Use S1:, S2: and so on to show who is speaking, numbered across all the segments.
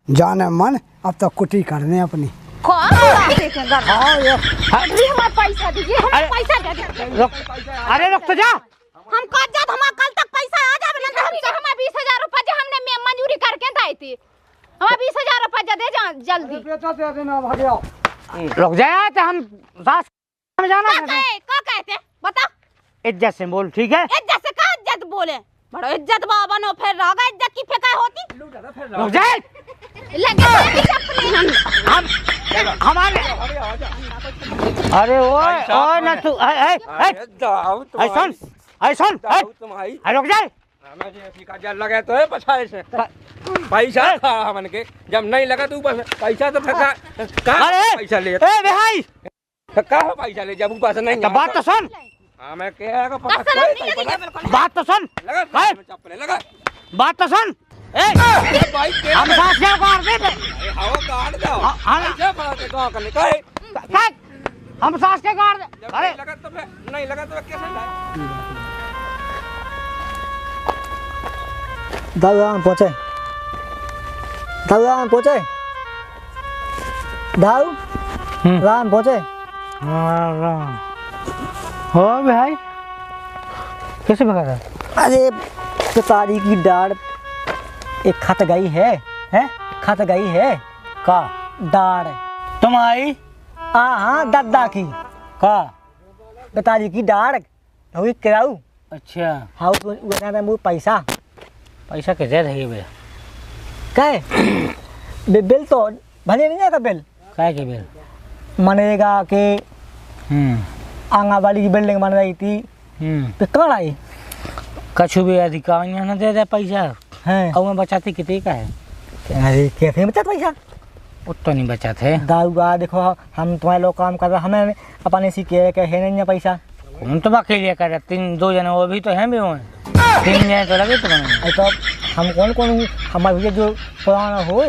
S1: जाने मन अब तो कुटी करने अपनी।
S2: पैसा दीजिए, पैसा दे दीजिए।
S3: अरे रुक तो जा।
S2: हम कल जात हमारा कल तक पैसा आ जावे ना, हमसे हमारा 20,000 रुपया जो हमने मंजूरी करके दाई थी, हमारा 20,000 रुपया दे जा जल्दी।
S1: बेटा दे देना भैया।
S3: रुक जाए तो हम सास में जाना है।
S2: क्या कहते बता?
S3: इज्जत से बोल, ठीक है?
S2: इज्जत से का इज्जत बोले? बड़ा इज्जत बाबा नो फिर रागा इज्जत की फेंका होती।
S3: रुक जाए।
S2: लगे
S3: हम हमारे अरे ओए ओए ना तू सुन सुन रुक जाए।
S4: लगे तो है पछाए से पैसा खा हमन के, जब नहीं लगा तो ऊपर पैसा तो फेंका कहाँ पैसा ले
S3: भाई
S4: कहाँ पैसा ले जब ऊपर से नहीं।
S3: बात तो सुन।
S4: मैं क्या
S3: बात तो सुन।
S4: लगा
S3: बात तो सुन। हम सास क्या काट दे, हम सास के काट दे। अरे
S4: नहीं लगा तो कैसे
S5: दाऊ पहुंचे, दाऊ पहुंचे, दाऊ राम पहुंचे।
S3: हो भाई कैसे भगा था?
S5: अरे पिताजी की डाढ़ एक खत गई है, खत गई है
S3: का
S5: डाढ़
S3: तुम्हारी?
S5: हाँ दादा की
S3: का
S5: पिताजी की डाढ़ हुई कराऊ।
S3: अच्छा
S5: हाँ वो पैसा
S3: पैसा कैसे रही बे?
S5: कहे बिल तो भले नहीं आएगा बिल।
S3: क्या के बिल?
S5: मनेगा कि आंगनबाड़ी की बिल्डिंग बन रही थी, तो कहाँ आई?
S3: कछु भी अधिकारी न दे दे पैसा
S5: है
S3: और मैं बचाती कितने का है?
S5: अरे कैसे बचा पैसा?
S3: उतना नहीं बचा थे।
S5: दाऊगा देखो हम तुम्हारे लोग काम कर रहे, हमें अपने सी के है नहीं पैसा।
S3: हम तो अकेले कर रहे, 3-2 जने वो भी तो हैं भी हुए, 3 जने तो लगे तो बने।
S5: तो हम कौन कौन हमारे भैया जो पुराना हो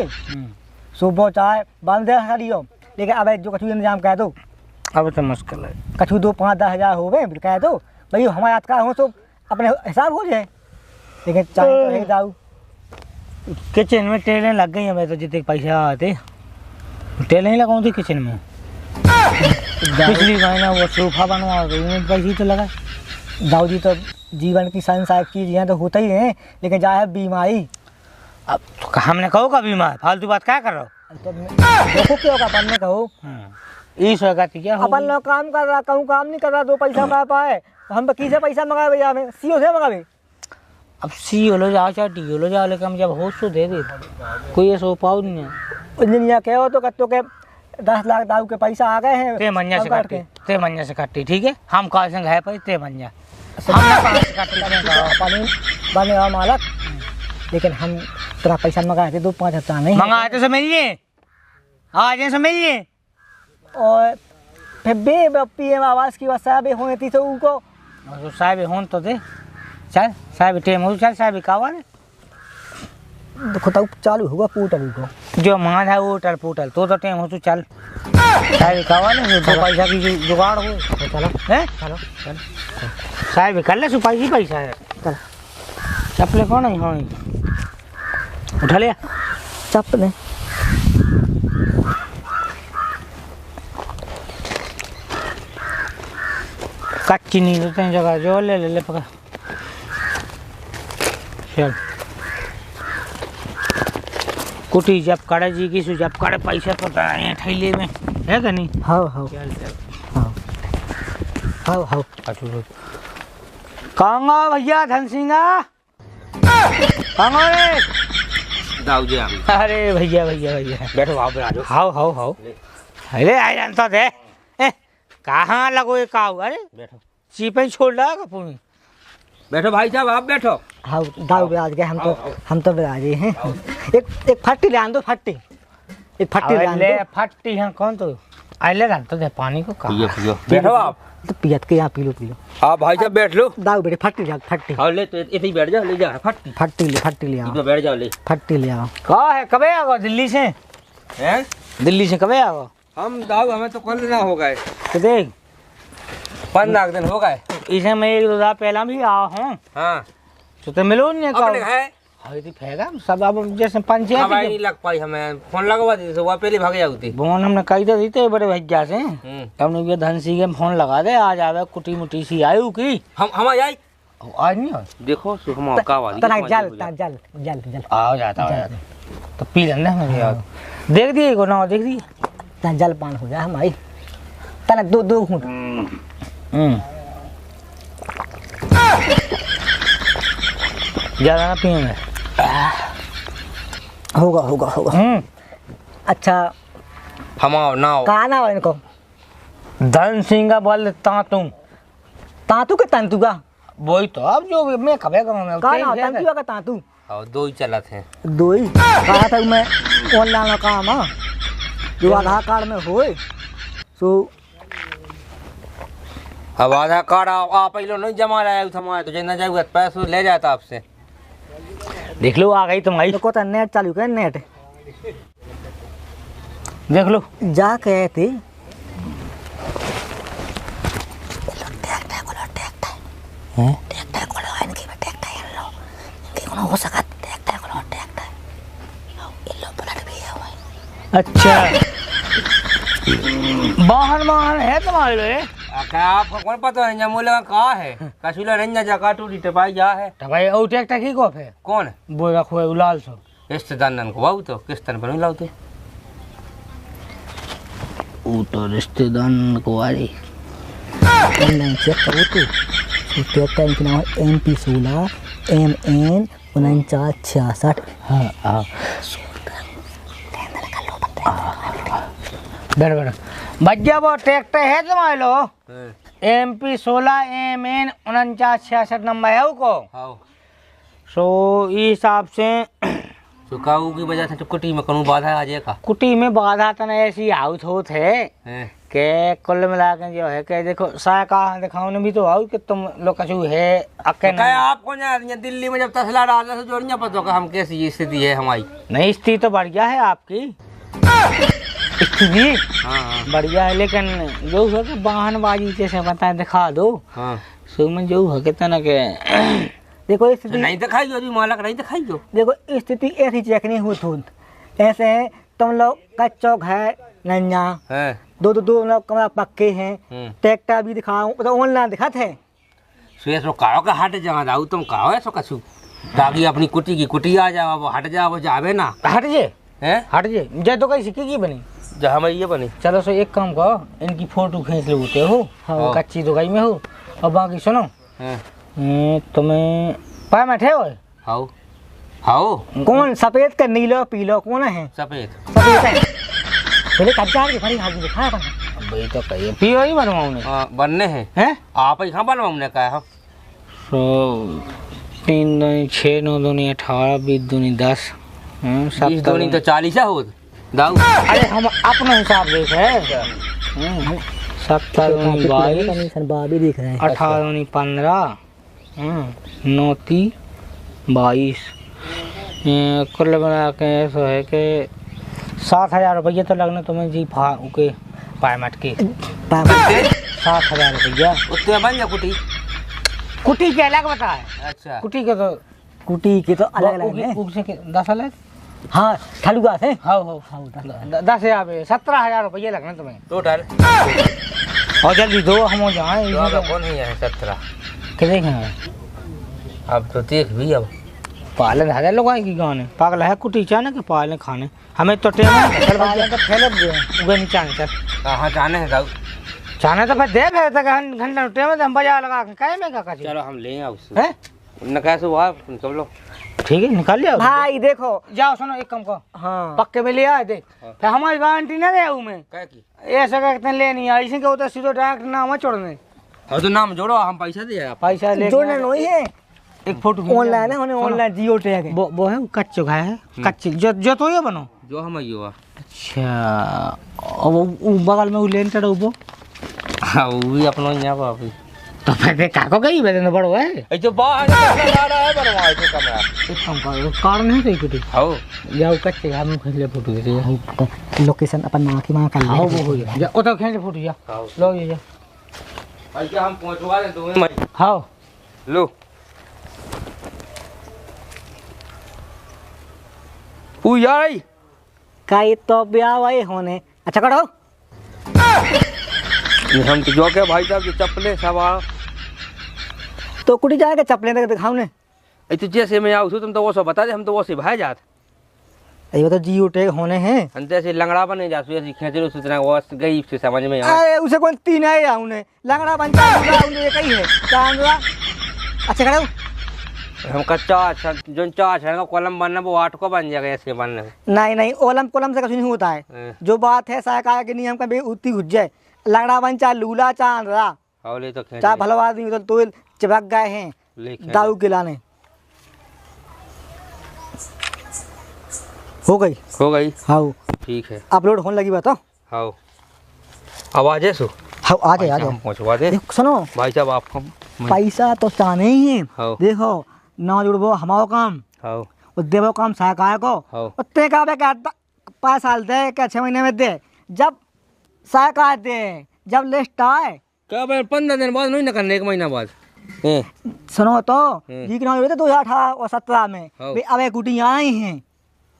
S5: सुबह चाय बांध दे हो, लेकिन अब जो कछु इंतजाम कह दो।
S3: अब तो मुश्किल है।
S5: कछु 2-5-10 हज़ार हो गए कह दो भाई हमारे हाथ का हो तो अपने हिसाब हो जाए, लेकिन चाय तो है दाऊ।
S3: किचन में टेलें लग गई हैं, मैं तो जितने पैसे आते टेलें ही लगाऊँ थी किचन में। पिछली महीना वो सोफा बनवा पैसे तो लगा।
S5: दाऊ जी तो जीवन की संसार चीज यहाँ तो होता ही है, लेकिन जाए बीमारी।
S3: अब तो हमने कहो का बीमार फालतू बात क्या कर रहा हो?
S5: तो देखो क्या होगा अपन ने कहो
S3: इस वक्त क्या
S5: अपन लोग काम कर रहा, कहूँ काम नहीं कर रहा, 2 पैसा कमा पाए हम किसी से पैसा मंगाए भैया, हमें सीओ से मंगावे।
S3: अब सी हो जाओ चाहे डी हो जाओ, लेकिन हम जब होश तो दे दे कोई ऐसा उपाय नहीं है।
S5: इंजीनियर कहो तो कत्तो के 10 लाख दाऊ के पैसा आ गए हैं।
S3: ते मंजा से काटी, ते मंजा से काटी, ठीक है हम कहा संग है पर ते मंजा
S5: बने और मालक, लेकिन हम तेरा पैसा मंगाए थे 2-5 हज़ार नहीं
S3: मंगाए तो समझिए आज समझिए।
S5: और फिर बे PM आवास की बात साहब होने थी तो उनको
S3: साहब होन तो दे चल साहब टेम हो चल साहब कावा ने
S5: देखो तो चालू होगा पोर्टल को
S3: जो मां है वो टल पोर्टल तो टेम हो तो चल साहब कावा ने तो पैसा की जुगाड़ हो तो चलो है चलो चल साहब कर ले सुपाई ही पैसा है।
S5: चल
S3: चप्पल कौन है? हाँ उठा लिया
S5: चप्पल
S3: कच्ची नहीं होते हैं जगह जो ले पका चल कुटी जब काड़े जी की जब काड़े पैसा पता है थैले में है कि नहीं?
S5: हाँ हाँ हाँ हाँ
S3: कांगा भैया धन सिंगा कांगा रे
S4: दाऊ जी
S3: अरे भैया भैया भैया
S4: बैठो आओ बैठो
S3: हाउ अरे आई जानता थे कहाँ लगो ये काऊ? अरे
S4: बैठो
S3: चीपे छोड़ रहा कपूरी।
S4: बैठो भाई साहब आप बैठो।
S5: हाँ दाऊ बिराज गए हम तो बिराजे हैं। एक फट्टी ले आन दो, फट्टी एक फट्टी ले आन दो।
S3: फट्टी है कौन तो आइले जानता थे पानी को कहा
S4: बैठो आप
S5: तो पियत के यहाँ पी लो
S4: आप भाई साहब बैठ लो।
S5: दाऊ बेटे फट्टी ले फट्टी
S4: हाँ ले तो इतने ही बैठ जाओ, ले जा
S5: फट्टी ले आओ,
S4: बैठ जाओ ले
S5: फट्टी ले आओ।
S3: कहा है कब आओ दिल्ली से?
S4: हैं
S3: दिल्ली से कब आओ?
S4: हम दाऊ हमें तो कल ना हो गए,
S3: तो देख
S4: 15 दिन हो गए।
S3: इसे मैं 1-2 दिन पहला भी आया हूँ।
S4: हाँ
S3: तो मिलो नहीं
S4: अपने है
S3: हाँ तो फेंका सब अब जैसे पंचायत
S4: अब नहीं लग पाई हमें फोन लगवा दी तो वह पहले भाग जाती
S3: फोन हमने कही तो दी थे बड़े भैया से हमने ये धनसी के फोन लगा दे आज आवे कुटी मुटी सी आई की
S4: हम आई
S3: आज नहीं आ
S4: देखो सुखमा का वाली
S5: तना जल जल जल जल
S3: आओ जाता तो पी लेना हमें यार देख दिए को ना देख दिए
S5: तना जल पान हो जा हमारी तना दो घूंट
S3: ज्यादा ना पिएंगे
S5: होगा अच्छा
S4: हम आओ ना आओ
S5: कहा ना इनको
S3: धन सिंह का बोल
S5: तांतु के तंतु का
S3: वही तो अब जो मैं कभी करूँगा
S5: कहा ना तंतु का तांतु
S4: और दो ही चला थे
S5: दो ही कहा था मैं ऑनलाइन काम है जो आधार कार्ड में होए सो
S4: अब आधार कार्ड आप पहले नहीं जमा रहा है हमारे तो जितना जाएगा पैसे ले जाता आपसे
S3: देख लो आ गई तुम्हारी
S5: देखो तो नेट चालू कर नेट
S3: देख लो
S5: जा कहे थे
S3: अच्छा वाहन है तुम्हारे लिए
S4: क्या आपको कौन पता है मूल्य कहाँ है कसूला नहीं जगह टूटी टपाई जा है
S3: तो भाई और ट्रैक्टर की कौन है
S4: कौन
S3: वो रखो है उलाल सो
S4: रिश्तेदार को बहु तो किस तरह पर लाते
S3: वो तो रिश्तेदार को आ रही
S5: ऑनलाइन चेक करो तो ट्रैक्टर का नाम है MP16 MN 4966
S3: हाँ हाँ बराबर भैया वो ट्रैक्टर है तुम्हारे लो MP16 MN 4966 नंबर है उसको सो इस हिसाब से
S4: सुखाऊ की वजह से कुटी में करूँ बाधा आ जाएगा
S3: कुटी में बाधा तो नहीं ऐसी आउट होत है के कुल मिला के जो है के देखो साका दिखाओ ने भी तो आओ कि तुम लोग कछु है अके
S4: क्या आपको ना दिल्ली में जब तसला डालने से जोड़िया पता होगा हम कैसी स्थिति है हमारी
S3: नहीं स्थिति तो बढ़िया है आपकी स्थिति बढ़िया है लेकिन जो है कि वाहनबाजी जैसे बताए दिखा दो सो में जो है कि तना के
S5: देखो स्थिति
S4: नहीं दिखाई अभी मालक नहीं दिखाई हो
S5: देखो स्थिति ऐसी चेक नहीं हुई ऐसे है तुम लोग का चौक है नन्या दो लोग कमरा पक्के हैं ट्रैक्टर भी दिखाओ तो ऑनलाइन दिखाते हैं
S4: सुए सो काओ का हट जा दाऊ तुम काओ है सो कछु ताकि अपनी कुटी की कुटी आ जाओ वो हट जाओ वो जावे ना
S3: हट जे
S4: हैं
S3: हट जे जे तो कहीं सिक्की की बनी
S4: जहाँ मैं ये बनी
S3: चलो सो एक काम करो इनकी फोटो खींच लो होते हो
S4: हाँ।
S3: कच्ची दुकाई में हो और बाकी सुनो तुम्हें पाए बैठे हो
S4: हाउ हाउ
S5: कौन सफेद का नीला पीला कौन है
S4: सफेद
S5: सफेद है पहले कच्चा के भरी हाथ दिखाया बना
S3: भाई तो कहिए पियो ही बनवाऊँ ने
S4: बनने हैं आप ही कहाँ बनवाऊँ ने कहा
S3: सो 3 दूनी 6 9 दूनी 18 20 दूनी 10
S4: 20 दूनी तो 40 हो दाऊ
S3: अरे हम अपना हिसाब देख है 17 दूनी 22
S5: दिख रहा है
S3: 18 दूनी 15 9 3 22 कुल मिला के ऐसा है कि 7,000 रुपये तो लगने तुम्हें जी के पायमट के 7,000 रुपया
S4: उसके बन जा कुटी
S3: कुटी के अलग बता है
S4: अच्छा
S3: कुटी के तो
S5: कुटी के तो अलग अलग है
S3: उससे 10 अलग
S5: हाँ ठलुआ है
S3: हाँ 10,000 17,000 रुपये लगने तुम्हें
S4: टोटल
S3: और जल्दी दो हम जाए
S4: कौन है 17
S3: के देखें
S4: अब तो देख भी अब
S3: पालन है लोग की गाने पागल है कुटी चाने के पालन खाने हमें तो टेम है चल तो फैलत गए उगे नहीं चाने चल
S4: कहाँ जाने हैं दाऊ
S3: चाने तो फिर दे फिर तक घंटा टेम है हम बाजार लगा के काहे में का
S4: चलो हम ले आओ उससे
S3: हैं
S4: न कैसे हुआ निकल लो
S3: ठीक है निकाल लिया
S5: भाई देखो
S3: जाओ सुनो एक काम को
S5: हाँ
S3: पक्के में ले आए देख फिर हमारी गारंटी ना दे में
S4: क्या की
S3: ऐसा कहते लेनी है ऐसे के होता सीधो डायरेक्ट नाम छोड़ने
S4: और तो नाम जोड़ो हम पैसा दे आप
S3: पैसा ले
S5: जोड़ना नहीं है
S3: एक फोटो
S5: ऑनलाइन है ऑनलाइन जियो टैग है
S3: वो है कच्चे का है कच्चे जो तो ये बनो
S4: जो हम ये हुआ
S3: अच्छा और वो बगल में वो लेंटर वो
S4: हाँ वो भी अपना यहाँ पर अभी
S3: तो फिर काको गई बेटे बड़ो है
S4: ये जो बाहर लगा रहा है बनवाए तो कमरा
S3: एक काम करो कार नहीं तो कुछ
S4: आओ
S3: जाओ कच्चे हम खींच ले फोटो दे दिया
S5: लोकेशन अपन मां की मां कर
S3: आओ वो हो जा ओ तो खींच ले फोटो जा लो ये जा
S4: अच्छा हम पहुंचवा दे तुम्हें
S3: हां
S4: लो ऊ यार
S5: का ये तो ब्याह हुए होने अच्छा करो
S4: हम तो जो के भाई साहब की चप्पलें सब आ
S5: तो कुटी जाएगा चप्पलें तक दिखाओ ने
S4: तो जैसे मैं आऊँ तुम तो वो सब बता दे हम तो वो से भाई जात
S5: ये तो जियो टैग होने हैं
S4: अंत ऐसे लंगड़ा बने जासु ऐसे खेचरो सुतना वो गई से समझ में आ
S5: अरे उसे कौन तीन है या उन्हें लंगड़ा बनता है उन्हें ये कही है चांदरा अच्छा करो
S4: हम कच्चा अच्छा जो चाच है ना कॉलम बनना वो 8 को बन जाएगा ऐसे बनने
S5: नहीं नहीं ओलम कोलम से कुछ नहीं होता है जो बात है साया के नियम का भी उतनी घुस जाए लंगड़ा बन चा लूला चांदरा
S4: हौले तो खेच
S5: चा भलवा आदमी तो चिपक गए हैं दारू खिलाने हो गई हाँ
S4: ठीक है
S5: अपलोड होने लगी बताओ
S4: हाँ आवाज है सो
S5: हाँ आ जाए
S4: हम पहुंचवा दे
S5: सुनो
S4: भाई साहब आपको
S5: पैसा तो चाहने ही है
S4: हाँ।
S5: देखो ना जुड़बो हमारो काम
S4: हाँ
S5: और देवो काम सहकार को
S4: हाँ।
S5: उत्ते का बे क्या 5 साल दे क्या 6 महीने में दे जब सहकार दे जब लिस्ट आए
S4: क्या भाई 15 दिन बाद नहीं ना करने 1 महीना बाद
S5: सुनो तो जी के नाम 2018 और 17 में
S4: हाँ।
S5: भी अब कुटी आई हैं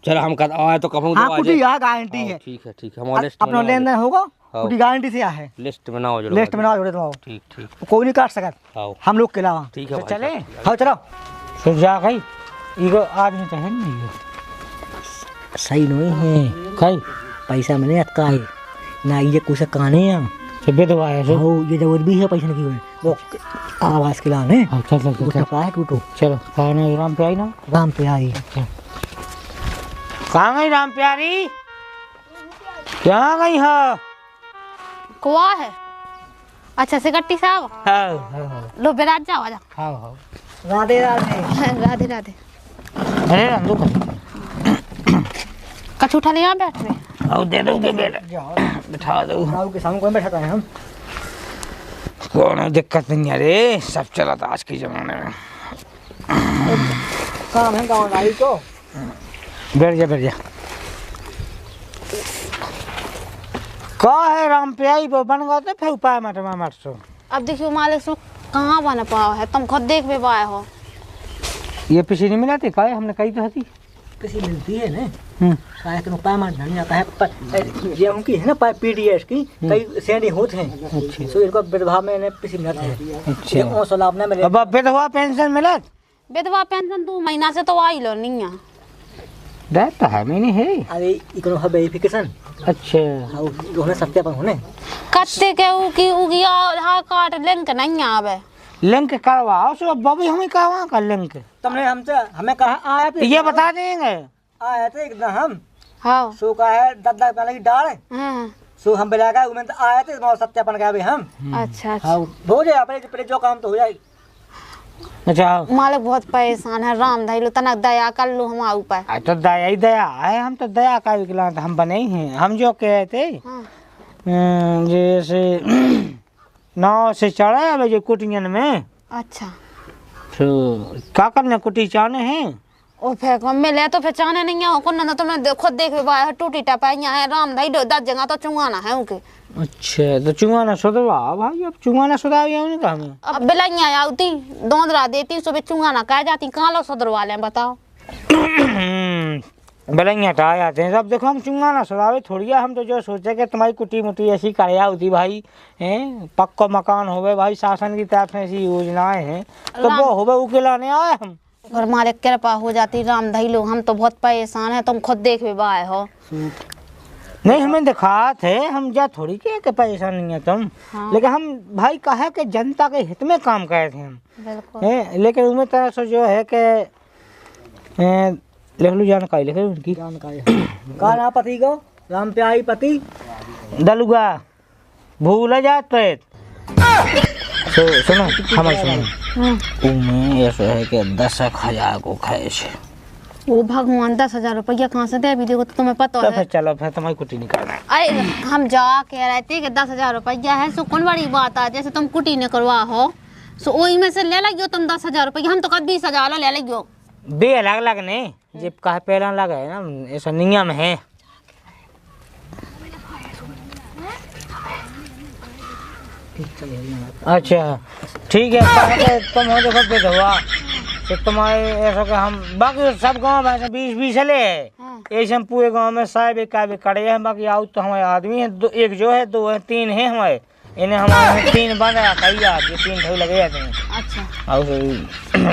S4: चलो हम कर आए तो कब
S5: हाँ कुटी आ गारंटी है
S4: ठीक है हमारा लिस्ट
S5: अपना लेन देन होगा
S4: हाँ।
S5: कुटी गारंटी से है
S4: लिस्ट बनाओ जो
S5: लिस्ट में ना जोड़े तो
S4: ठीक
S5: कोई नहीं काट सकता
S4: हाँ
S5: हम लोग के अलावा
S4: ठीक है
S3: चले
S5: हाँ चलो
S3: फिर जा गई इको आदमी तो है नहीं है
S5: सही नहीं है
S3: कई
S5: पैसा मैंने अटका है ना ये कुछ काने हैं
S3: तो विधवा है सो
S5: हो ये जरूरत भी है पैसे की वो आवाज के लाने
S3: हाँ चल चल चल
S5: टपा है टूटो
S3: चलो खाना राम पे आई ना
S5: राम पे आई
S3: कहाँ गई राम प्यारी क्या गई है
S2: कुआ है अच्छा से गट्टी साहब
S3: हाँ हाँ
S2: लो बेराज जाओ आजा
S3: हाँ हाँ
S5: राधे राधे
S2: राधे राधे
S3: अरे राम
S2: कछ उठा ले यहाँ बैठ में
S3: आओ दे दोगे बेटा बिठा दो
S5: राव के सामने कौन बैठा है हम
S3: कौन दिक्कत नहीं है रे सब चला था आज के जमाने में
S5: काम है गाँव नाई को
S3: बैठ जा का है राम पे आई वो बन गया तो फिर उपाय मट सो
S2: अब देखियो मालिक सो कहाँ बन पाओ है तुम खुद देख भी पाए हो
S3: ये पीछे नहीं मिला थे काय हमने कही तो थी
S5: किसी मिलती है ना साया के उपाय मार नहीं आता है ये उनकी है ना पीडीएस की कई सेंडी होते हैं
S3: अच्छा
S5: सो इनको विधवा में ने किसी मिलते हैं
S3: अच्छा
S5: ओ सलाब ना मिले
S3: अब विधवा पेंशन मिलत
S2: विधवा पेंशन 2 महीना से तो आई लो नहीं है
S3: रहता है मैंने है
S5: अरे इको है वेरिफिकेशन
S3: अच्छा
S5: हां होने सत्यापन होने
S2: कत्ते के उगी आधार कार्ड लिंक नहीं आवे
S3: लिंक करवाओ सो बबी हमें कहवा कर लिंक
S5: तुमने हमसे हमें कहा आया थे
S3: ये बता देंगे
S5: आया थे एकदम हम
S2: हाँ
S5: सो का है दादा पहले की डाल
S2: हाँ
S5: सो हम बिला का उमें तो आए थे और सत्यापन का भी हम
S2: अच्छा अच्छा
S5: हां हो जाए अपने जो काम तो हो जाए
S3: अच्छा
S2: मालिक बहुत परेशान है राम धाई लो तनक दया कर लो हमारे ऊपर
S3: तो दया ही दया है हम तो दया का विकलांग हम बने ही हैं हम जो कहे थे
S2: हाँ।
S3: जैसे 9 से चढ़ा है जो कुटियन में
S2: अच्छा
S3: तो क्या करना कुटी चाने हैं
S2: ओ फिर मिले तो फिर चाने नहीं हो को ना तुमने खुद देख भी पाया टूटी टपाइया है राम धाई दो 10 जगह तो चुंगाना है उनके
S3: अच्छा तो चुंगाना सुधवा भाई अब चुंगाना सुधार उनका हमें
S2: अब बिलाइया आती दोंदरा देती सुबह चुंगाना कह जाती कहाँ लो सुधरवा लें बताओ
S3: बलैया आ जाते हैं सब देखो हम चुंगाना सुधावे थोड़ी हम तो जो सोचे कि तुम्हारी कुटी मुटी ऐसी कराया होती भाई हैं पक्का मकान होवे भाई शासन की तरफ से ऐसी योजनाएं हैं तो वो होवे उकेलाने आए हम
S2: और मालिक कृपा हो जाती राम धाई लो हम तो बहुत परेशान है तुम खुद देख भी पाए हो
S3: नहीं हमें दिखा थे हम जा थोड़ी के परेशान नहीं है तुम
S2: हाँ।
S3: लेकिन हम भाई कहे कि जनता के हित में काम करे थे हम
S2: बिल्कुल
S3: लेकिन उम्मीद तरह से जो है कि लिख लो जानकारी लिख लो उनकी
S5: जानकारी का ना पति को राम पे आई पति
S3: दलुगा भूल जाते सुनो हमारे सुनो उमें ऐसा है कि 10,000 को खाए छे
S2: ओ भगवान 10,000 रुपया कहाँ से दे भी देखो तो तुम्हें पता
S3: तो
S2: है
S3: फिर चलो फिर तुम्हारी कुटी नहीं करना है
S2: अरे हम जा कह रहे थे कि 10,000 रुपया है सो कौन बड़ी बात है जैसे तुम कुटी ने करवा हो सो वही में से ले लगियो तुम 10,000 रुपया हम तो कद 20,000 ले लगियो
S3: बे अलग अलग ने जब कहा पहला लगा है ना ऐसा नियम है अच्छा ठीक है पहले तुम हो देखो विधवा तो तुम्हारे ऐसा कि हम बाकी सब गाँव में 20 ले ये हम पूरे गांव में साहब एक कड़े हैं, बाकी आओ तो हमारे आदमी है, एक जो है, 2 है, 3 है हमारे, इन्हें हमारे 3 बन रहा कई आज, ये 3 ठग लगे जाते हैं।
S2: अच्छा
S3: और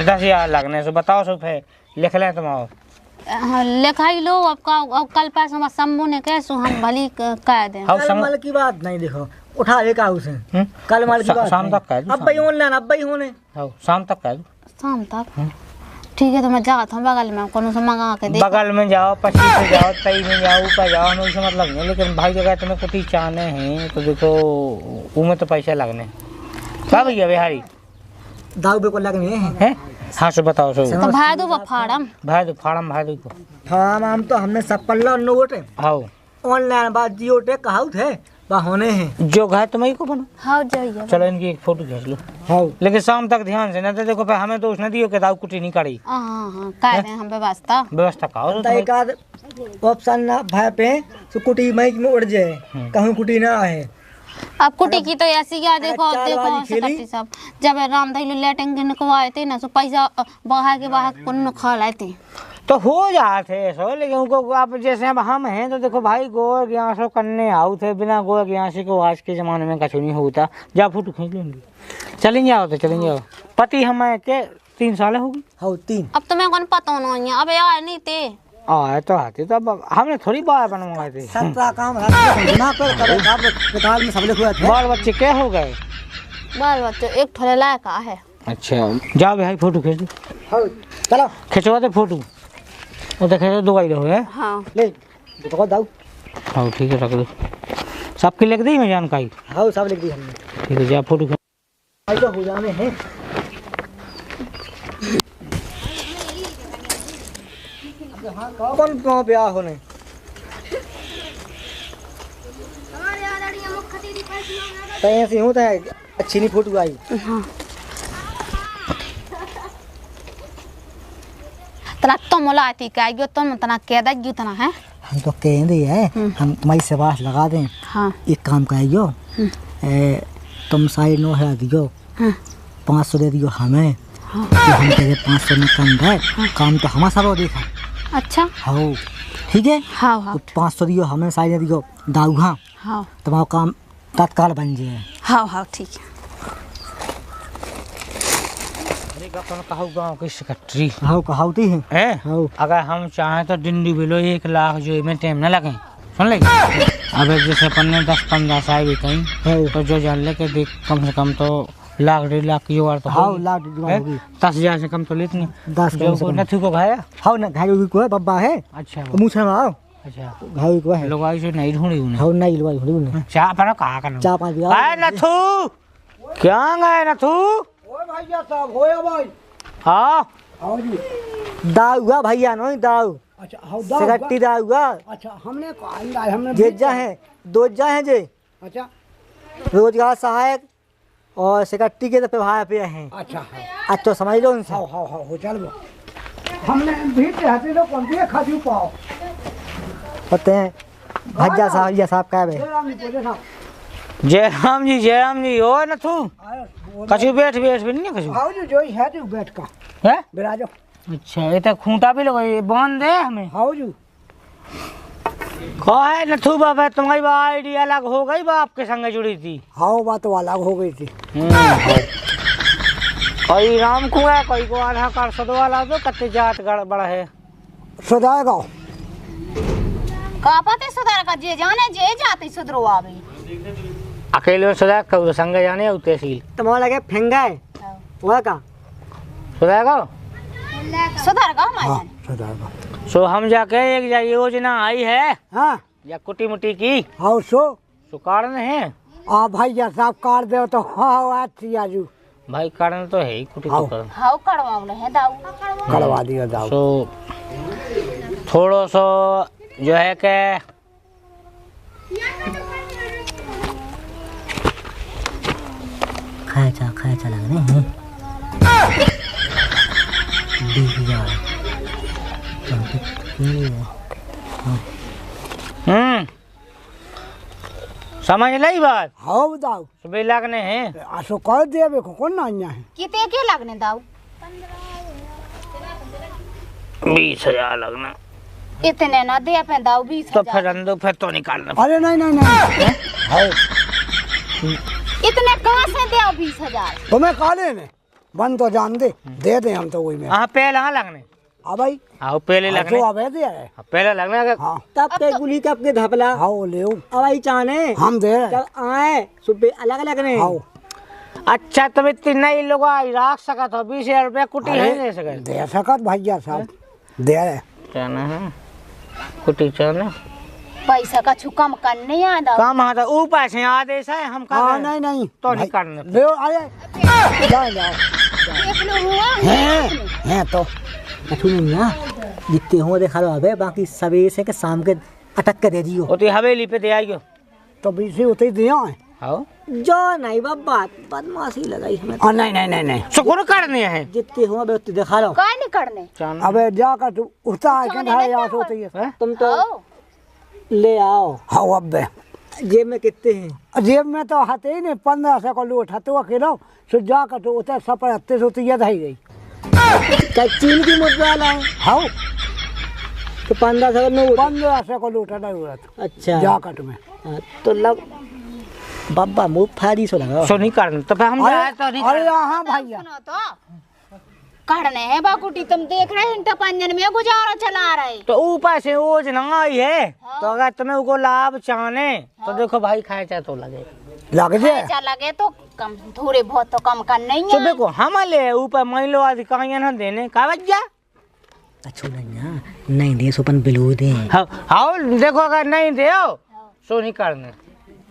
S3: 10,000 लगने से बताओ सब है लिख लें तुम आओ।
S2: हाँ, लिखाई लो आपका। अब कल पास हमारा शंभू ने कैसे हम भली कह दें।
S3: हाँ,
S5: कल माल की बात नहीं, देखो उठा लेगा उसे, कल माल की बात
S3: शाम तक कह दूं,
S5: अब भाई ऑनलाइन अब भाई होने
S3: शाम तक कह दूं।
S2: शाम तक ठीक है, तो मैं जात हूँ बगल में कोनो से मंगा के दे।
S3: बगल में जाओ, 25 से जाओ, 23 में जाओ, ऊपर जाओ, हमें उससे मतलब नहीं, लेकिन भाई जगह तुम्हें कुछ चाहने हैं तो देखो उनमें तो पैसे लगने क्या भैया बिहारी
S5: दाऊ बे को लगने
S3: हैं। हाँ सो बताओ सो
S2: तो भाई दो फार्म
S3: भाई दो फार्म भाई दो को
S5: हाँ हम तो हमने सब पल्ला नोट
S3: आओ
S5: ऑनलाइन बात जियो टे कहाऊ थे वहाँ होने हैं
S3: जो घर तुम्हें को बनो।
S2: हाँ जाइए।
S3: चलो इनकी एक फोटो खींच लो,
S5: हाँ
S3: लेकिन शाम तक ध्यान से, ना तो देखो फिर हमें तो उसने दियो कि दाऊ कुटी नहीं करी।
S2: हाँ हाँ कह रहे हैं हम व्यवस्था
S3: व्यवस्था कहो
S5: तो एक आध ऑप्शन ना भाई पे तो कुटी माइक में उड़ जाए, कहूँ कुटी ना है।
S2: अब कुटी की तो ऐसी क्या देखो
S5: चार
S2: देखो
S5: वाली खेली।
S2: सकती सब जब राम धैलो लेटेंगे नकवाए थे ना, सो पैसा बाहर के पुण्य खा लेते
S3: तो हो जाते सो, लेकिन उनको आप जैसे अब हम हैं तो देखो भाई गोर ग्यासो करने आओ थे, बिना गोर ग्यासी को आज के जमाने में कछु नहीं होता। जा फोटो खींच लेंगे, चलेंगे आओ तो चलेंगे आओ। पति हमें के 3 साल हो गई।
S5: हाँ 3
S2: अब तो मैं कौन पता नहीं है, अब आए नहीं थे
S3: आए तो आते तो अब हमने थोड़ी बार बनवाए थे।
S5: सबका काम ना कर कभी काम निकाल में सब लोग हुआ थे।
S3: बाल बच्चे क्या हो गए?
S2: बाल बच्चे एक ठोले लायक है।
S3: अच्छा जाओ भाई फोटो खींच दो,
S5: हाँ चलो
S3: खिंचवा दे फोटो, वो तो खींच दो रहो है।
S2: हाँ
S5: ले तो दाऊ
S3: हाँ ठीक है रख दो, सबकी लिख दी मैं जानकारी।
S5: हाँ सब लिख दी हमने,
S3: ठीक है जा फोटो खींच।
S5: ऐसा हो जाने हैं कौन कौन ब्याह होने तो ऐसे होता है। अच्छी नहीं फोटो आई
S2: तना तो मुलाती का यो तुम तना कह दे तना है।
S5: हम तो कह दे है हम तुम्हारी सेवास लगा दें।
S2: हाँ
S5: एक काम करियो, तुम 9.5 दियो, 500 दे दियो हमें। हम कहे 500 में कम है, काम तो हमारा सब देखा।
S2: अच्छा
S5: हाँ ठीक है।
S2: हाँ हाँ
S5: तो 500 दियो हमें, 500 दियो दाऊ। हाँ
S2: हाँ
S5: तुम्हारा काम तत्काल बन जाए।
S2: हाँ हाँ ठीक है।
S3: कहूँ गाँव की सेक्रेटरी
S5: हाँ कहावती है।
S3: हैं?
S5: हाँ
S3: अगर हम चाहें तो डिंडी बिलो 1 लाख जो में टाइम न लगे, सुन ले। अब जैसे अपन ने 10-15 साल भी कहीं तो जो जान ले के देख कम से कम तो 1-1.5 लाख की जोगाड़ तो
S5: हाँ
S3: होगी।
S5: लाख होगी।
S3: 10,000 से कम तो लेते नहीं।
S5: 10
S3: जो नथु को खाया।
S5: हाँ ना घाई को है बब्बा है
S3: अच्छा
S5: तो मुँह छा आओ
S3: अच्छा
S5: घाई को है।
S3: लोग आई से नहीं ढूंढी उन्हें।
S5: हाँ नहीं लवाई हो उन्हें
S3: चाह पर कहा करना।
S5: चाह पानी दिया।
S3: आए नथु क्या गए नथु?
S1: ओए भैया साहब होया भाई।
S3: हाँ
S1: आओ जी।
S5: दाऊ हुआ भैया नहीं दाऊ
S1: अच्छा हाँ दाऊ
S5: सेक्रेटरी दाऊ हुआ।
S1: अच्छा हमने कहा हमने
S5: जेजा है 2 जा हैं जे
S1: अच्छा
S5: रोजगार सहायक और सेक्रेटरी के तो प्रभाव पे हैं।
S1: अच्छा
S5: आज तो समझ लो उनसे।
S1: हाँ हाँ हाँ हो चल वो हमने भी चाहते तो कौन सी खाजू पाओ
S5: पता है भज्जा साहब या साहब का है।
S1: राम जी बोले साहब
S3: जय राम जी ओ नथु कछु बैठ भी नहीं कछु
S1: आओ जी जो है तू बैठ का
S3: है।
S1: बिराजो।
S3: अच्छा ये तो खूंटा भी लगे बांध दे हमें।
S1: आओ जी
S3: कहा है नथु बाबा तुम्हारी आइडिया अलग हो गई, बाप के संग जुड़ी थी।
S1: हाँ बात तो अलग हो गई थी।
S3: कोई राम को है, कोई को आधार कार्ड सदवा ला दो, कत्ते जात गड़बड़ है।
S1: सुधाएगा
S2: का पते सुधार का जे जाने जे जाते सुधरो आवे
S3: अकेले सदा कब संग जाने और तहसील
S5: तुम्हारा लगे फेंगा है हुआ का
S3: सुधाएगा।
S2: सुधार का
S1: हाँ
S2: हमारे
S1: सुधाएगा।
S3: सो हम जाके एक योजना आई है
S1: हाँ
S3: या कुटी मुटी की
S1: आओ सो
S3: कारण है
S1: आ भैया साहब कार दे तो हाँ अच्छी आजू
S3: भाई, कारण तो है ही कुटी
S1: आओ।
S3: तो कारण।
S2: हाउ करवावले है दाऊ
S1: करवा दिया दाऊ।
S3: सो थोड़ो सो जो है के
S5: खाया लग रहे हैं
S3: 20,000 समझ ली बात।
S1: हाँ बताओ
S3: सुबह लगने हैं
S1: आसो कर दिया देखो कौन ना आया है।
S2: किते के लगने दाऊ
S3: 20,000 लगना
S2: इतने ना दे पे दाऊ 20
S3: तो फिर अंदर फिर तो निकालना।
S1: अरे नहीं नहीं नहीं हाउ
S2: इतने कहाँ से दे 20,000?
S1: तुम्हें काले ने बन तो जान दे दे हम तो वही में।
S3: हाँ पहले हाँ लगने।
S1: हाँ भाई
S3: हाँ पहले लगने।
S1: जो अबे दिया है
S3: पहले लगने अगर
S1: हाँ
S5: तब के गुली कब के धपला
S1: हाउ ले
S5: अवाई चाने
S1: हम दे रहे
S5: जब आए सुबह अलग अलग ने
S1: हाउ
S3: अच्छा तुम इतना ही लोग राख सका तो 20,000 रुपया कुटी है दे सके।
S1: दे सकत भैया साहब दे रहे
S3: चाना है कुटी चाना
S2: पैसा का छुकम करने याद आओ।
S3: काम आता ऊपर से आदेश है हम का
S1: हाँ नहीं नहीं
S3: तो नहीं करने।
S1: ले अरे जाओ जाओ
S2: देख लो हुआ
S1: हैं तो
S5: सुनिए ना जितने हो देखा लो अबे बाकी सवेरे से के शाम के अटक के दे दियो
S3: वो तो हवेली पे दे आइयो।
S1: तो बीसी उतरी दिया है
S3: हाँ
S5: जो नहीं बात बदमाशी लगाई हमें
S1: नहीं नहीं नहीं नहीं
S3: सुकुन करने हैं
S5: जितने हो अबे उतने देखा लो
S2: काय नहीं करने।
S3: चाना
S1: अबे जाकर तू उठता है कि नहीं याद होती है
S5: तुम तो
S2: आओ।
S5: ले आओ
S1: हाउ अब
S5: जेब में कितने हैं
S1: जेब में तो हाथे ही नहीं 1500 को लूट हाथे अकेला सो जाकर तो उतर सपर हत्ते से उतरी धाई गई
S5: चीन की मुद्रा लाए
S1: हाउ
S5: तो 1500 में
S1: 1500 को लूटा नहीं हुआ था
S5: अच्छा
S1: जाकट में
S5: तो लब बाबा मुँह फाड़ी सो लगा
S3: सो नहीं करने तो फिर हम जाए तो नहीं
S1: अरे
S3: करने।
S1: हाँ भैया
S2: सुनो तो करने हैं बाकुटी तुम देख रहे हैं पंजन में गुजारा चला रहे।
S3: तो ऊपर से ओज ना आई है तो अगर तुम्हें उनको लाभ चाहने तो देखो भाई खाए चाहे तो लगे
S1: लग जाए
S2: पैसा लगे तो कम थोड़े बहुत तो कम कर नहीं
S3: तो
S2: है।
S3: देखो हम ले ऊपर महिलो अधिकारियों ना देने कागज जा।
S5: अच्छा नहीं नहीं दे सोपन बिलो दे
S3: हाँ देखो अगर नहीं दे सो नहीं करने।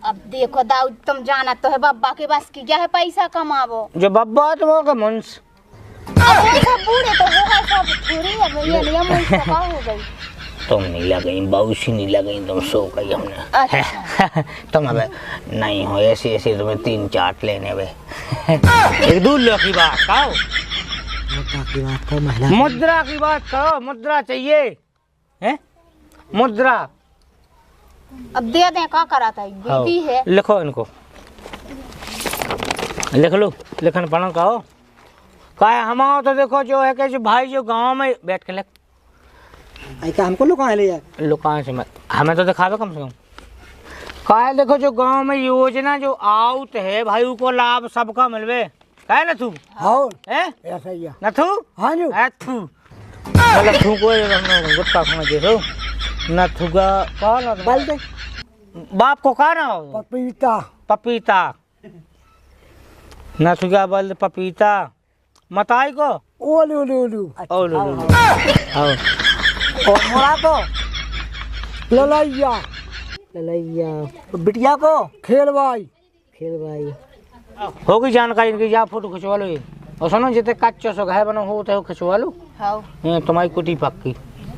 S2: अब देखो दाऊद तुम जाना तो है बब्बा के बस की क्या है पैसा कमावो।
S3: जो बब्बा तो का मुंस
S2: अब वो सब बूढ़े तो होगा सब थोड़ी है भैया नियम मुझसे का हो गई।
S3: तुम नहीं लगई बाउसी नहीं लगई तुम सो गई हमने।
S2: अच्छा
S3: तुम अब नहीं हो ऐसे ऐसे तुम्हें 3 चाट लेने वे एक दूल्हे की बात कहो
S5: मुद्रा की बात को महिला
S3: मुद्रा की बात कहो मुद्रा चाहिए है मुद्रा
S2: अब दे दें का करा था बेटी है।
S3: लिखो इनको लिख लो लिखन पढ़ो कहो का हमारा तो देखो जो है कि जो भाई जो गांव में बैठ के लिख
S5: ऐसा हमको लोग कहाँ ले जाए
S3: लुकान से मत हमें तो दिखा दो कम से कम का देखो जो गांव में योजना जो आउट है भाई उनको लाभ सबका मिलवे है ना तू
S1: हाउ
S3: है
S1: ऐसा ही है
S3: ना तू
S1: हाँ जी
S3: है तू मतलब तू को गुटका खाना देखो ना थूगा कौन ना
S5: बल दे
S3: बाप को कहा ना
S1: पपीता
S3: पपीता ना थूगा बल पपीता मताई को
S1: ओलू लूलू
S3: ओलू आओ
S5: और मोरा को
S1: ललैया
S5: ललैया बिटिया को
S1: खेल भाई
S5: खेल भाई
S3: होगी जानकारी इनकी जा फोटो खिंचवा लो ये और सुनो जितने कच्चे सो घर बनो हो तो खिंचवा लो
S2: हाँ
S3: ये तुम्हारी कुटी पक्की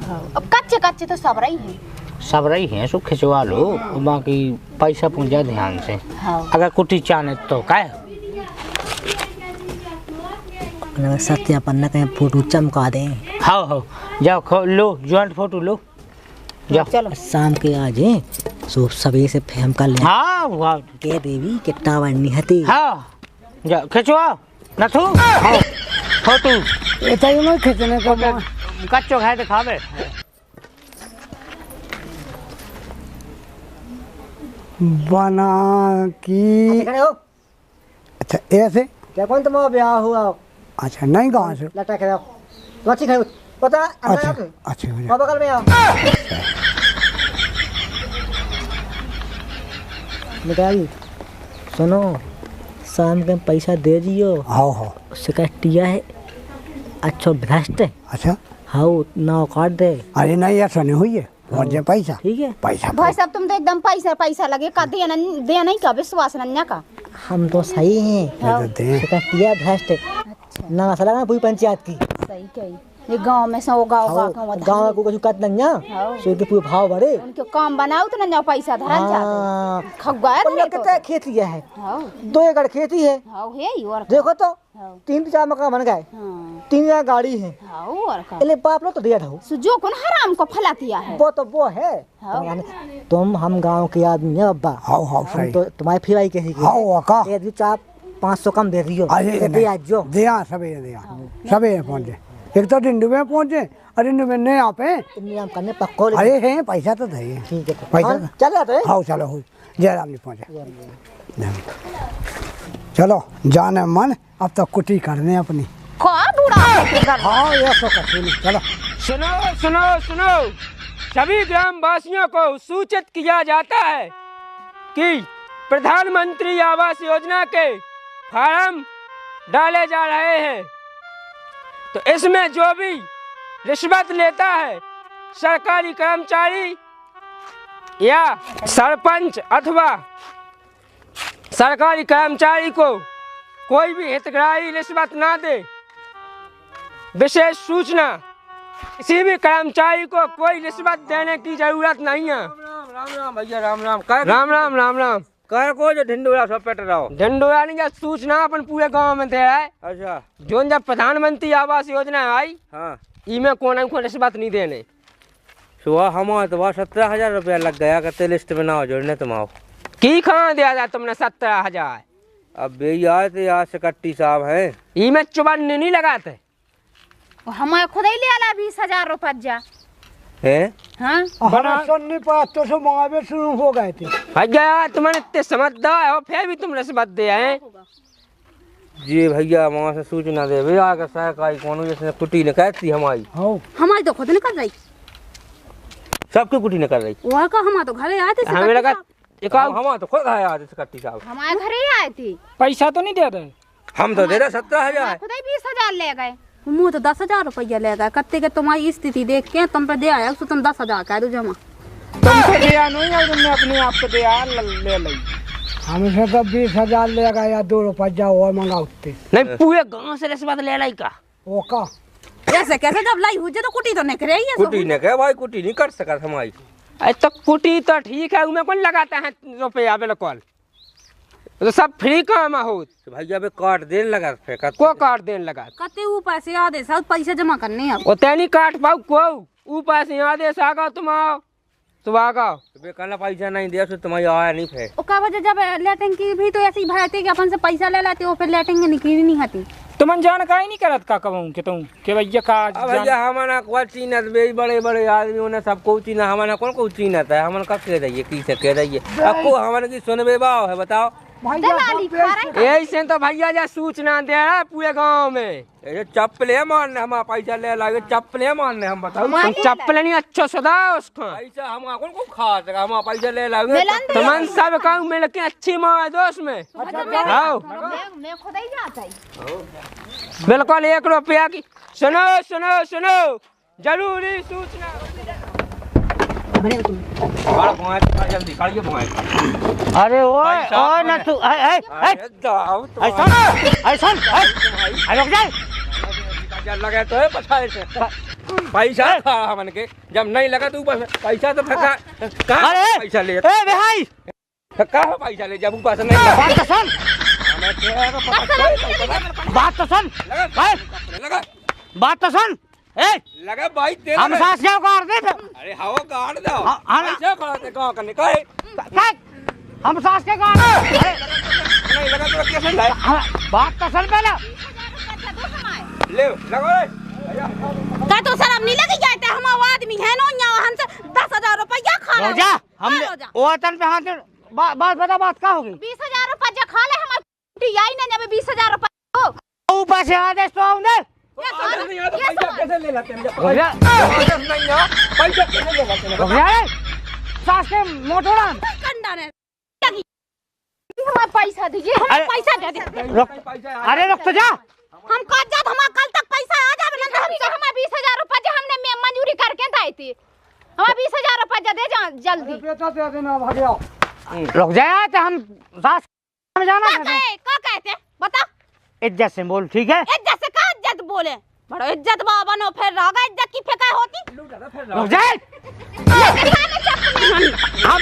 S2: अब कच्चे कच्चे तो सब रही है।
S3: सब रही है सो खिंचवा लो बाकी पैसा पहुंचा ध्यान से
S2: हाँ
S3: अगर कुटी चाने तो क्या
S5: सत्यापन कहीं फोटो चमका दे
S3: हाँ हाँ जाओ लो ज्वाइंट फोटो लो जाओ
S2: चलो
S5: शाम के आज सो सवेरे से फेम कर ले
S3: हाँ वाह
S5: के देवी के टावर निहती
S3: हाँ जाओ खिंचवा न तू हाँ फोटो
S1: ऐसा ही नहीं खींचने को
S3: कच्चो खाए दिखावे
S1: बना की
S5: खड़े हो
S1: अच्छा ऐसे
S5: क्या कौन तुम्हारा ब्याह हुआ
S1: अच्छा नहीं कहाँ से
S5: लटा के रहो तुम अच्छी खड़े हो पता अंदर
S1: अच्छा
S5: आओ के
S1: अच्छा हो
S5: और बगल में आओ मिठाई सुनो शाम के पैसा दे दियो
S1: हाँ हाँ
S5: उससे कटिया है अच्छा भ्रष्ट है
S1: अच्छा
S5: हाँ ना काट दे
S1: अरे नहीं ऐसा नहीं हुई है और जो पैसा
S5: ठीक है
S1: पैसा
S2: भाई साहब तुम तो एकदम पैसा पैसा लगे का दे नहीं का विश्वास नन्या का।
S5: हम तो सही हैं
S1: दे दे दे।
S5: कटिया भ्रष्ट है ना मसला ना पूरी पंचायत की
S2: सही कही ये गांव में सो गांव
S5: गाँव को कुछ कट नहीं
S2: हाँ।
S5: सो के पूरे भाव भरे
S2: उनके काम बनाओ तो नन्या पैसा धरल जाते खगवाया
S5: पल्ला कितना खेत लिया है
S2: हाँ
S5: 2 एकड़ खेती है
S2: हाँ है ही और
S5: देखो तो
S2: हाँ
S5: 3-4 मकान बन गए
S2: हाँ
S5: 3 गाड़ी है
S2: हाँ और का
S5: इले बाप लोग तो दिया ढो
S2: सुजो कौन हराम को फलातिया है
S5: वो तो वो है
S2: हाँ।
S5: तुम हम गांव के आदमी है अब्बा
S1: हाँ हाँ
S5: हम
S1: सही
S5: तो तुम्हारी फिराई कैसी की
S1: हाँ वो का
S5: दे दी 400-500 कम दे दियो
S1: अरे
S5: दे आज जो
S1: दिया सबे दिया सबे पहुंचे एक तो डिंडू में पहुंचे और डिंडू में नहीं आ पे
S5: इंतजाम करने पक्को
S1: अरे हैं पैसा तो है
S5: ठीक है
S1: पैसा
S5: हाँ, चल जाते हैं
S1: हाँ चलो हो जयराम नहीं पहुंचे चलो जाने मन अब तो कुटी करने अपनी
S2: को बूढ़ा
S1: हाँ ये तो कठी नहीं चलो
S4: सुनो सुनो सुनो, सभी ग्राम वासियों को सूचित किया जाता है कि प्रधानमंत्री आवास योजना के फार्म डाले जा रहे हैं, तो इसमें जो भी रिश्वत लेता है सरकारी कर्मचारी या सरपंच अथवा सरकारी कर्मचारी को कोई भी हितग्राही रिश्वत ना दे। विशेष सूचना, किसी भी कर्मचारी को कोई रिश्वत देने की जरूरत नहीं है। राम राम भैया, राम राम राम राम राम राम।
S6: कह को जो ढिंडोरा सब पेट रहा हो।
S4: ढिंडोरा नहीं, जब सूचना अपन पूरे गांव में दे रहा है।
S6: अच्छा
S4: जो जब प्रधानमंत्री आवास योजना आई,
S6: हाँ,
S4: इमे को रिश्वत नहीं देने।
S6: सुबह हम तो 17,000 रुपया लग गया, कहते लिस्ट में ना हो जोड़ने तुम आओ।
S4: की कहाँ दिया जाए तुमने 17,000?
S6: अब बे आए थे आज से कट्टी साहब है,
S4: इमे चुबन नहीं लगाते।
S2: हमारे खुद ही ले आला 20,000 रुपया
S6: हैं?
S2: हाँ
S1: हमें सुन नहीं पाया तो से मुआवजे शुरू हो गए थे
S4: भैया तुम्हारे इतने समझदार हो, फिर भी तुम रिश्वत दे आए।
S6: जी भैया वहाँ से सूचना दे भैया आकर सहकारी कौन जिसने कुटी ने कहती हमारी
S2: हमारी तो खुद निकल रही,
S6: सबकी कुटी ने कर रही।
S2: वह का हमारे तो घरे आए थे।
S4: हमें लगा
S6: हम तो खुद आए आज से कट्टी साहब,
S2: हमारे घरे ही आए थे।
S3: पैसा तो नहीं दे रहे?
S6: हम तो दे रहे 17,000।
S2: खुद ही 20,000 ले गए। मुँह तो 10,000 रुपया ले गए। कत्ते के तुम्हारी स्थिति देख के तुम पे दे आया, तुम 10,000 कह दो जमा।
S3: तुमको दिया नहीं और तुमने अपने आप को दिया ले ली।
S1: हमसे तो 20,000 ले गए या 2 रुपया और मंगा उठते
S4: नहीं, पूरे गांव से रिश्वत ले लाई का।
S1: वो का
S2: कैसे कैसे जब लाई हुई तो कुटी तो निकल रही है।
S6: कुटी ने कहा भाई कुटी नहीं कर सका हमारी।
S4: अरे तो कुटी तो ठीक है, उनमें कौन लगाते हैं रुपया बिल्कुल, तो सब फ्री काम हो।
S6: तो भैया बे काट देने लगा फेंका
S4: को काट देने लगा,
S2: कत्ते ऊपर से आधे सब पैसे जमा करने हैं।
S4: वो तैनी काट पाऊ को ऊपर से आदेश आगा तुम आओ तो आगा।
S6: तो बे कहना पैसा नहीं दिया तो तुम्हारी आया नहीं फे।
S2: ओका वजह जब लेटिंग की भी तो ऐसी भरती कि अपन से पैसा ले लेते हो, फिर लेटिंग निकली नहीं आती।
S3: तुमन जानकारी नहीं करत का कहूँ कि तुम के भैया का
S6: भैया हमारा कौन चीनत बे, बड़े बड़े आदमी ने सबको चीना, हमारा कौन को चीनत है, हमारा कब कह रही है की से कह रही है आपको हमारे की सुनबे बाव है बताओ।
S4: यही से तो भैया जा सूचना दे रहा है पूरे गांव में।
S6: ये चप्पले मारने हम पैसा ले लागे, चप्पले मारने हम बताओ।
S4: तुम चप्पल नहीं अच्छा सुधा उसका
S6: पैसा हम कौन को खा सका, हम पैसा ले लागे।
S4: तुमन सब कहूँ मिल के अच्छी माँ दोस्त में आओ।
S2: मैं खुद ही जाता है।
S4: बिल्कुल 1 रुपया की। सुनो सुनो सुनो, जरूरी सूचना।
S6: जल्दी काढ़िए भुआए।
S5: अरे ओए ओए ना तू
S6: लगे तो है पछाड़े से पैसा खा हमन के, जब नहीं लगा तो ऊपर से पैसा तो फेंका। कहाँ पैसा ले
S5: भाई
S6: कहाँ पैसा ले, जब ऊपर से नहीं लगा।
S5: बात तो सुन
S6: लगा
S5: बात तो सुन
S6: लगा भाई तेरे
S5: हम सास जाओ कर दे।
S6: अरे हवा गाड़ दो
S5: हाँ,
S6: पैसा खड़ाते कहाँ करने का है?
S5: हम सास के गाड़
S6: नहीं लगा तो कैसे लाए?
S5: बात तो सुन पहले
S6: ले लगो रे
S2: का तो शर्म नहीं लगी जाते, हम आदमी है नो, यहाँ हमसे 10,000 रुपया खा ले।
S5: रोजा हम वो तन पे हाथ बात बता, बात क्या होगी?
S2: 20,000 रुपया खा ले हमारी कुटी आई ना, जब 20,000 रुपया हो
S5: ऊपर से आदेश तो आऊं दे।
S6: पैसा कैसे ले लाते हैं?
S5: रोजा
S6: नहीं है पैसा कैसे ले लाते हैं?
S5: रोजा सास के मोटोड़ा
S2: कंडा ने लगी हमारा पैसा दीजिए, हमें पैसा दे दे।
S5: रुक, अरे रुक तो जा।
S2: हम कल जब हमारा कल तक पैसा आ जावे ना, तो हमसे हमारा 20,000 रुपया हमने मंजूरी करके दाई थी, हमारा 20,000 रुपया दे जा जल्दी।
S1: बेटा दे देना भैया।
S5: रुक जाए तो हम सास में जाना है।
S2: क्या कहते बता?
S5: इज्जत से बोल, ठीक है?
S2: इज्जत से कहा इज्जत बोले, बड़ो इज्जत बाबा नो, फिर रागा इज्जत की फेंका होती।
S5: रुक जाए हम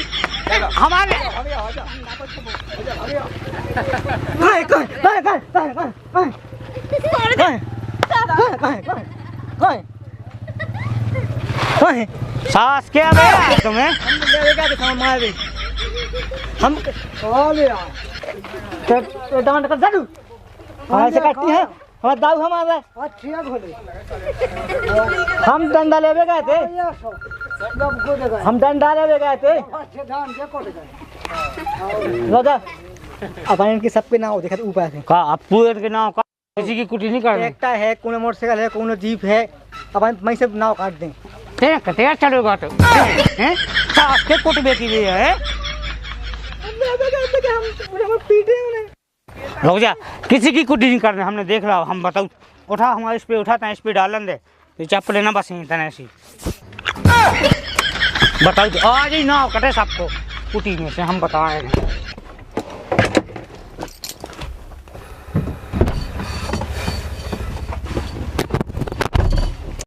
S5: हमारे सास क्या है तुम्हें? हम टमाटर का ऐसे काटती है हमारा दाऊ हमारा
S1: अच्छे भोले
S5: हम डंडा लेवे गए थे हम डंडा लेवे गए थे
S1: अच्छे धान के कोट गए
S5: राजा अब इनके सबके नाम देखा ऊपर से
S3: का आप पूरे के नाम का किसी की कुटी नहीं कर
S5: ट्रैक्टर है कोनो मोटरसाइकिल है कोनो जीप है अपन मैं सब नाव काट दें
S3: तेरा कतेरा चलेगा तो हैं सास के कुट बेची हुई है
S5: हम पीटे उन्हें
S3: रुक जा किसी की कुटी नहीं करने हमने देख रहा हम बताओ उठा हमारे इस पे उठाते हैं इस पे डालन दे तो चप्पल लेना बस यहीं तने सी बताओ आज ही नाव कटे सबको कुटी में से हम बताए